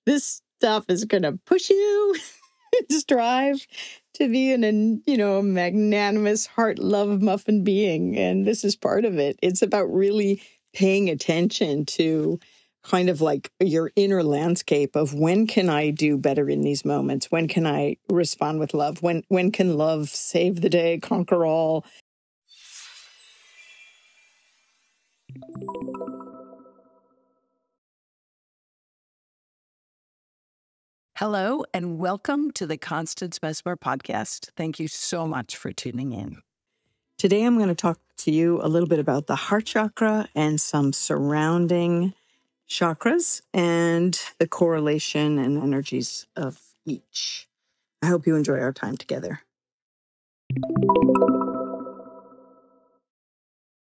This stuff is going to push you, strive to be a magnanimous heart love muffin being. And this is part of it. It's about really paying attention to kind of like your inner landscape of when can I do better in these moments? When can I respond with love? When can love save the day, conquer all? Hello, and welcome to the Constance Messmer podcast. Thank you so much for tuning in. Today, I'm going to talk to you a little bit about the heart chakra and some surrounding chakras and the correlation and energies of each. I hope you enjoy our time together.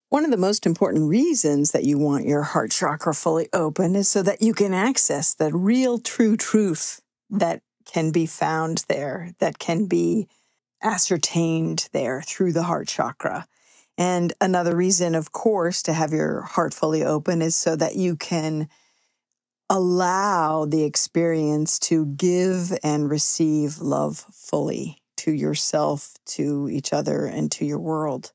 One of the most important reasons that you want your heart chakra fully open is so that you can access the real true truth that can be found there, that can be ascertained there through the heart chakra. And another reason, of course, to have your heart fully open is so that you can allow the experience to give and receive love fully to yourself, to each other, and to your world.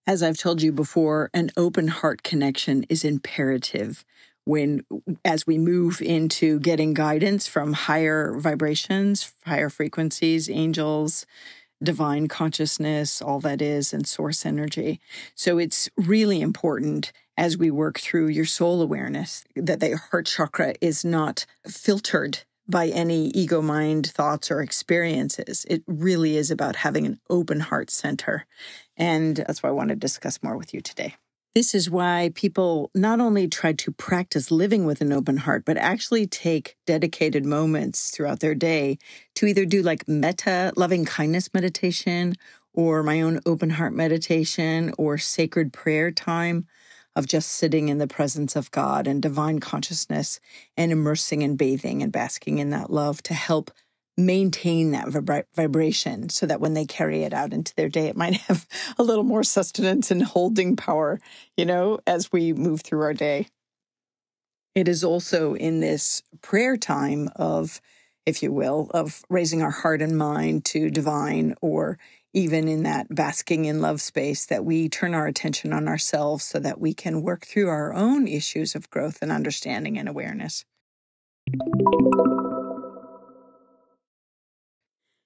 As I've told you before, an open heart connection is imperative as we move into getting guidance from higher vibrations, higher frequencies, angels, divine consciousness, all that is, and source energy. So it's really important as we work through your soul awareness that the heart chakra is not filtered by any ego mind thoughts or experiences. It really is about having an open heart center. And that's why I want to discuss more with you today. This is why people not only try to practice living with an open heart, but actually take dedicated moments throughout their day to either do like metta, loving kindness meditation, or my own open heart meditation, or sacred prayer time of just sitting in the presence of God and divine consciousness and immersing and bathing and basking in that love to help maintain that vibration so that when they carry it out into their day, it might have a little more sustenance and holding power, as we move through our day. It is also in this prayer time of, if you will, of raising our heart and mind to divine, or even in that basking in love space, that we turn our attention on ourselves so that we can work through our own issues of growth and understanding and awareness.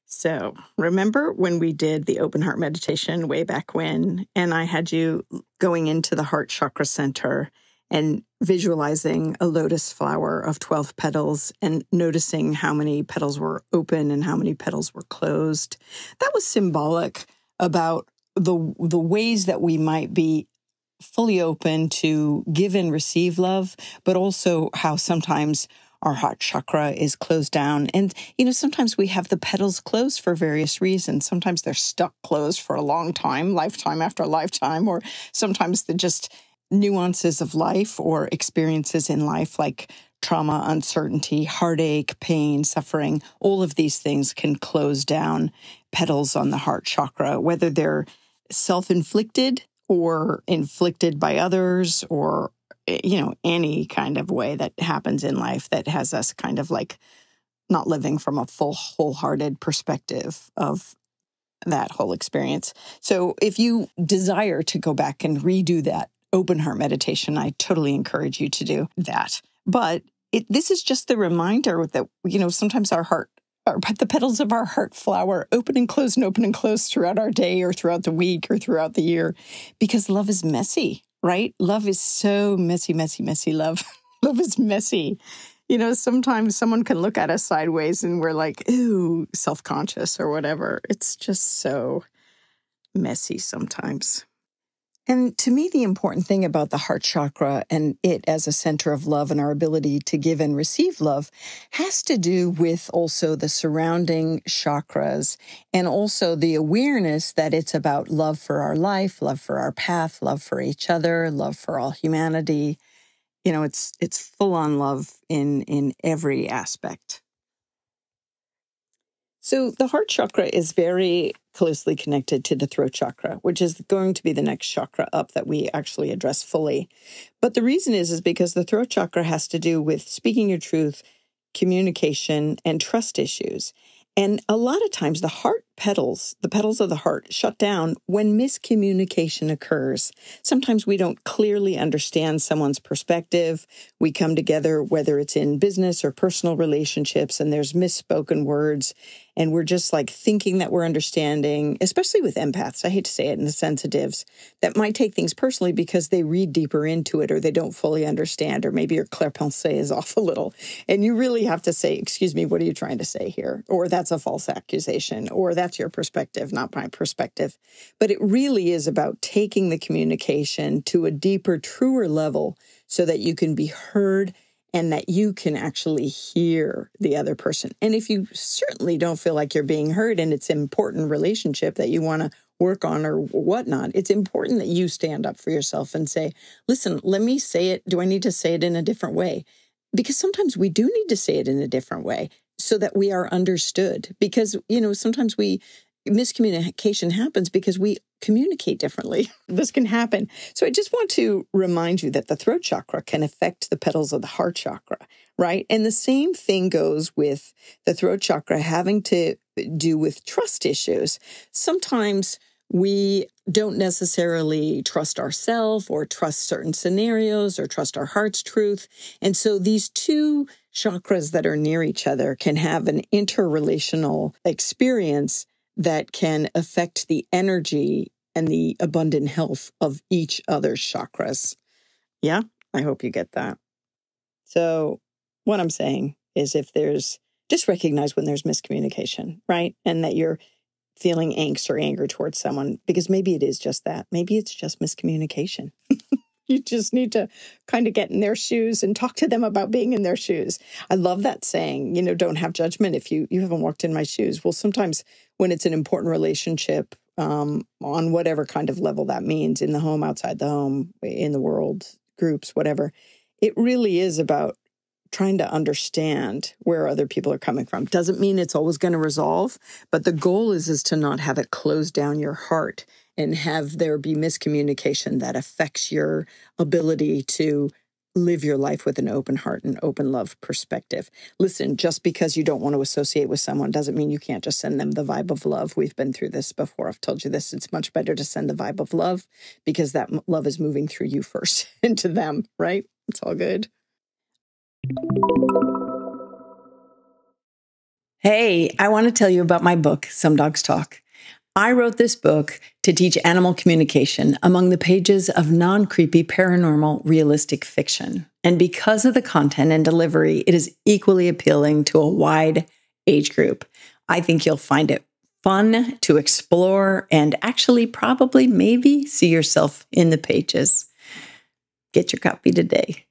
So remember when we did the open heart meditation way back when, and I had you going into the heart chakra center and visualizing a lotus flower of 12 petals and noticing how many petals were open and how many petals were closed. That was symbolic about the ways that we might be fully open to give and receive love, but also how sometimes our heart chakra is closed down. And, sometimes we have the petals closed for various reasons. Sometimes they're stuck closed for a long time, lifetime after lifetime, or sometimes they're just nuances of life or experiences in life like trauma, uncertainty, heartache, pain, suffering. All of these things can close down petals on the heart chakra, whether they're self-inflicted or inflicted by others, or any kind of way that happens in life that has us kind of like not living from a full, wholehearted perspective of that whole experience. So if you desire to go back and redo that open heart meditation, I totally encourage you to do that. But this is just the reminder that, sometimes the petals of our heart flower open and close throughout our day or throughout the week or throughout the year, because love is messy. Right? Love is so messy, messy, messy love. Love is messy. Sometimes someone can look at us sideways and we're like, ooh, self-conscious or whatever. It's just so messy sometimes. And to me, the important thing about the heart chakra and it as a center of love and our ability to give and receive love has to do with also the surrounding chakras, and also the awareness that it's about love for our life, love for our path, love for each other, love for all humanity. It's full-on love in every aspect. So the heart chakra is very closely connected to the throat chakra, which is going to be the next chakra up that we actually address fully. But the reason is because the throat chakra has to do with speaking your truth, communication, and trust issues. And a lot of times the petals of the heart shut down when miscommunication occurs. Sometimes we don't clearly understand someone's perspective. We come together, whether it's in business or personal relationships, and there's misspoken words. And we're just like thinking that we're understanding, especially with empaths. I hate to say it, and the sensitives that might take things personally because they read deeper into it or they don't fully understand, or maybe your clair-pensée is off a little. And you really have to say, excuse me, what are you trying to say here? Or that's a false accusation, or that's your perspective, not my perspective. But it really is about taking the communication to a deeper, truer level so that you can be heard and that you can actually hear the other person. And if you certainly don't feel like you're being heard and it's an important relationship that you want to work on or whatnot, it's important that you stand up for yourself and say, listen, let me say it. Do I need to say it in a different way? Because sometimes we do need to say it in a different way so that we are understood. Because, sometimes miscommunication happens because we communicate differently. This can happen. So I just want to remind you that the throat chakra can affect the petals of the heart chakra, right? And the same thing goes with the throat chakra having to do with trust issues. Sometimes we don't necessarily trust ourselves or trust certain scenarios or trust our heart's truth. And so these two chakras that are near each other can have an interrelational experience that can affect the energy and the abundant health of each other's chakras. Yeah, I hope you get that. So what I'm saying is just recognize when there's miscommunication, right? And that you're feeling angst or anger towards someone, because maybe it is just that. Maybe it's just miscommunication. You just need to kind of get in their shoes and talk to them about being in their shoes. I love that saying, don't have judgment if you haven't walked in my shoes. Well, sometimes when it's an important relationship, on whatever kind of level that means, in the home, outside the home, in the world, groups, whatever, it really is about trying to understand where other people are coming from. Doesn't mean it's always going to resolve, but the goal is to not have it close down your heart and have there be miscommunication that affects your ability to live your life with an open heart and open love perspective. Listen, just because you don't want to associate with someone doesn't mean you can't just send them the vibe of love. We've been through this before. I've told you this. It's much better to send the vibe of love because that love is moving through you first into them, right? It's all good. Hey, I want to tell you about my book, Some Dogs Talk. I wrote this book to teach animal communication among the pages of non-creepy, paranormal, realistic fiction. And because of the content and delivery, it is equally appealing to a wide age group. I think you'll find it fun to explore and actually probably maybe see yourself in the pages. Get your copy today.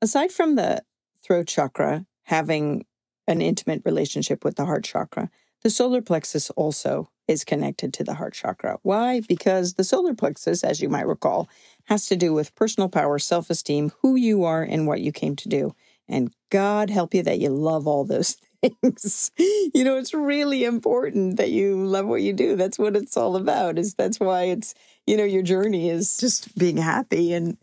Aside from the throat chakra having an intimate relationship with the heart chakra, the solar plexus also is connected to the heart chakra. Why? Because the solar plexus, as you might recall, has to do with personal power, self-esteem, who you are, and what you came to do. And God help you that you love all those things. It's really important that you love what you do. That's what it's all about. That's why it's, your journey is just being happy. And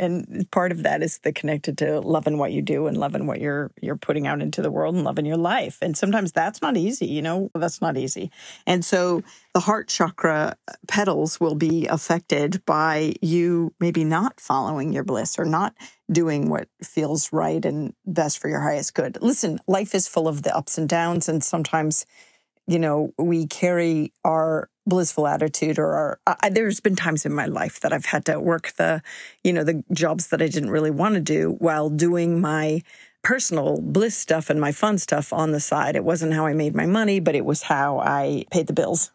part of that is connected to loving what you do and loving what you're putting out into the world and loving your life. And sometimes that's not easy, that's not easy. And so the heart chakra petals will be affected by you maybe not following your bliss or not doing what feels right and best for your highest good. Listen, life is full of the ups and downs, and sometimes, we carry our blissful attitude or there's been times in my life that I've had to work the jobs that I didn't really want to do while doing my personal bliss stuff and my fun stuff on the side. It wasn't how I made my money, but it was how I paid the bills,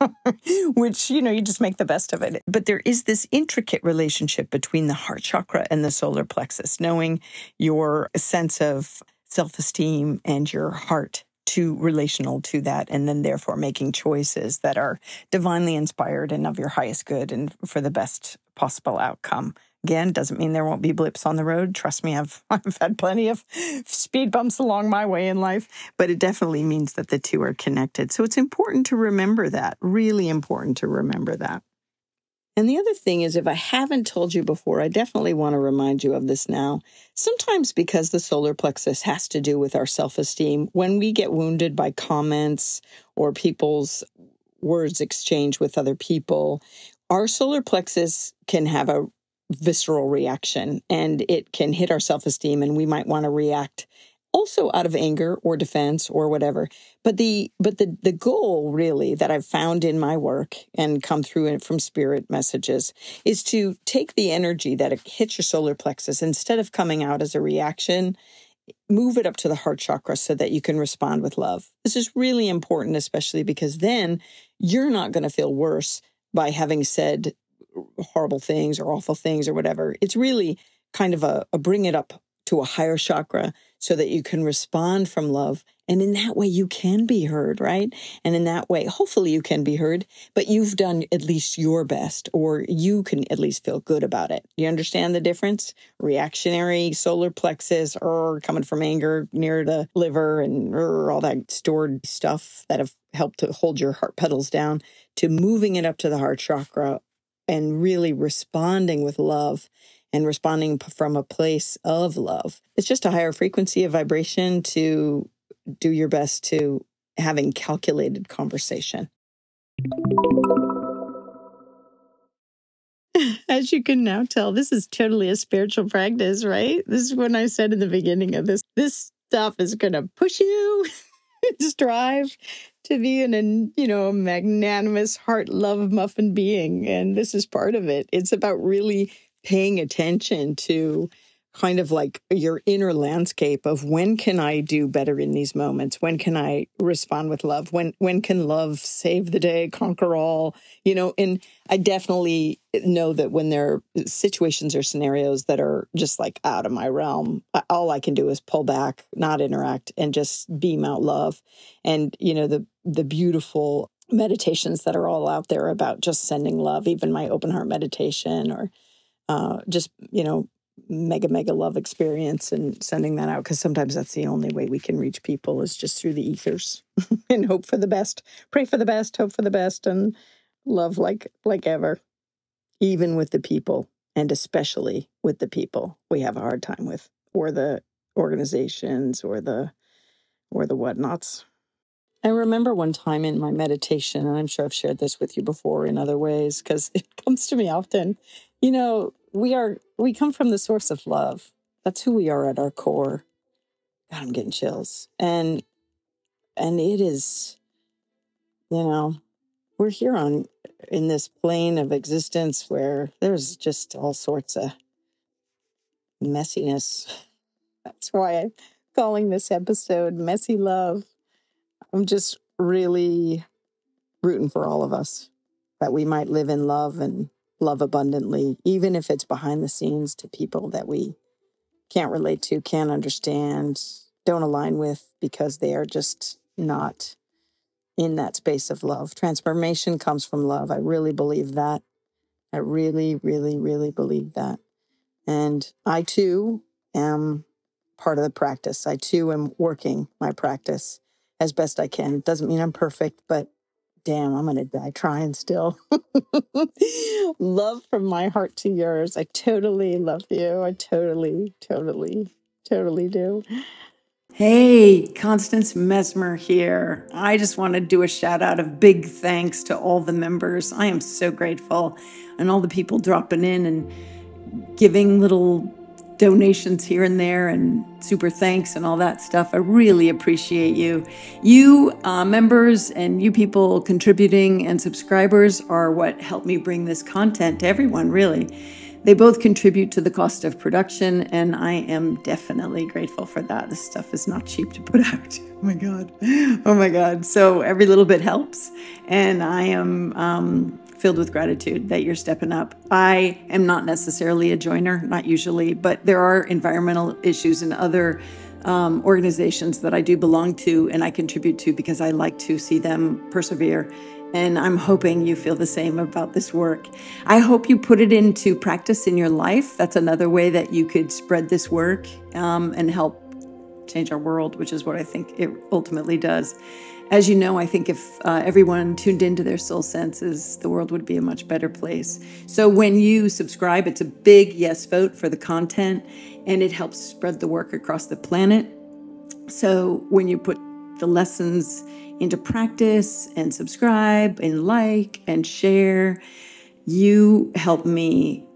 which, you just make the best of it. But there is this intricate relationship between the heart chakra and the solar plexus, knowing your sense of self-esteem and your heart to relational to that, and then therefore making choices that are divinely inspired and of your highest good and for the best possible outcome. Again, doesn't mean there won't be blips on the road. Trust me, I've had plenty of speed bumps along my way in life, but it definitely means that the two are connected. So it's important to remember that, really important to remember that. And the other thing is, if I haven't told you before, I definitely want to remind you of this now. Sometimes because the solar plexus has to do with our self-esteem, when we get wounded by comments or people's words exchanged with other people, our solar plexus can have a visceral reaction and it can hit our self-esteem, and we might want to react also out of anger or defense or whatever. But the goal really that I've found in my work and come through it from spirit messages is to take the energy that hits your solar plexus, instead of coming out as a reaction, move it up to the heart chakra so that you can respond with love. This is really important, especially because then you're not going to feel worse by having said horrible things or awful things or whatever. It's really kind of a bring it up to a higher chakra so that you can respond from love. And in that way, you can be heard, right? And in that way, hopefully you can be heard, but you've done at least your best, or you can at least feel good about it. You understand the difference? Reactionary solar plexus, or coming from anger near the liver and all that stored stuff that have helped to hold your heart petals down, to moving it up to the heart chakra and really responding with love and responding from a place of love. It's just a higher frequency of vibration to do your best to having calculated conversation. As you can now tell, this is totally a spiritual practice, right? This is when I said in the beginning of this stuff is going to push you, strive to be a magnanimous heart love muffin being. And this is part of it. It's about really paying attention to kind of like your inner landscape of, when can I do better in these moments? When can I respond with love? When can love save the day, conquer all? And I definitely know that when there are situations or scenarios that are just like out of my realm, all I can do is pull back, not interact, and just beam out love. And, the beautiful meditations that are all out there about just sending love, even my open heart meditation, or just, mega love experience, and sending that out, because sometimes that's the only way we can reach people is just through the ethers and hope for the best, pray for the best, hope for the best, and love like ever, even with the people, and especially with the people we have a hard time with, or the organizations, or the whatnots. I remember one time in my meditation, and I'm sure I've shared this with you before in other ways, because it comes to me often, we come from the source of love. That's who we are at our core. God, I'm getting chills. And it is, we're here in this plane of existence where there's just all sorts of messiness. That's why I'm calling this episode Messy Love. I'm just really rooting for all of us, that we might live in love and love abundantly, even if it's behind the scenes to people that we can't relate to, can't understand, don't align with, because they are just not in that space of love. Transformation comes from love. I really believe that. I really, really, really believe that. And I too am part of the practice. I too am working my practice as best I can. It doesn't mean I'm perfect, but damn, I'm going to die trying still. Love from my heart to yours. I totally love you. I totally do. Hey, Constance Messmer here. I just want to do a shout out of big thanks to all the members. I am so grateful. And all the people dropping in and giving little donations here and there, and super thanks and all that stuff. I really appreciate you. You members and you people contributing and subscribers are what help me bring this content to everyone, really. They both contribute to the cost of production, and I am definitely grateful for that. This stuff is not cheap to put out. Oh my God. So every little bit helps, and I am filled with gratitude that you're stepping up. I am not necessarily a joiner, not usually, but there are environmental issues in other organizations that I do belong to and I contribute to, because I like to see them persevere. And I'm hoping you feel the same about this work. I hope you put it into practice in your life. That's another way that you could spread this work and help change our world, which is what I think it ultimately does. As you know, I think if everyone tuned into their soul senses, the world would be a much better place. So when you subscribe, it's a big yes vote for the content, and it helps spread the work across the planet. So when you put the lessons into practice and subscribe and like and share, you help me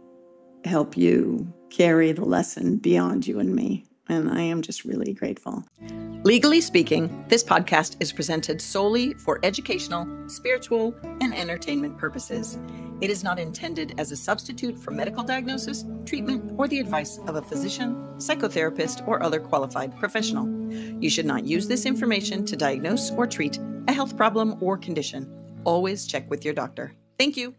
help you carry the lesson beyond you and me. And I am just really grateful. Legally speaking, this podcast is presented solely for educational, spiritual, and entertainment purposes. It is not intended as a substitute for medical diagnosis, treatment, or the advice of a physician, psychotherapist, or other qualified professional. You should not use this information to diagnose or treat a health problem or condition. Always check with your doctor. Thank you.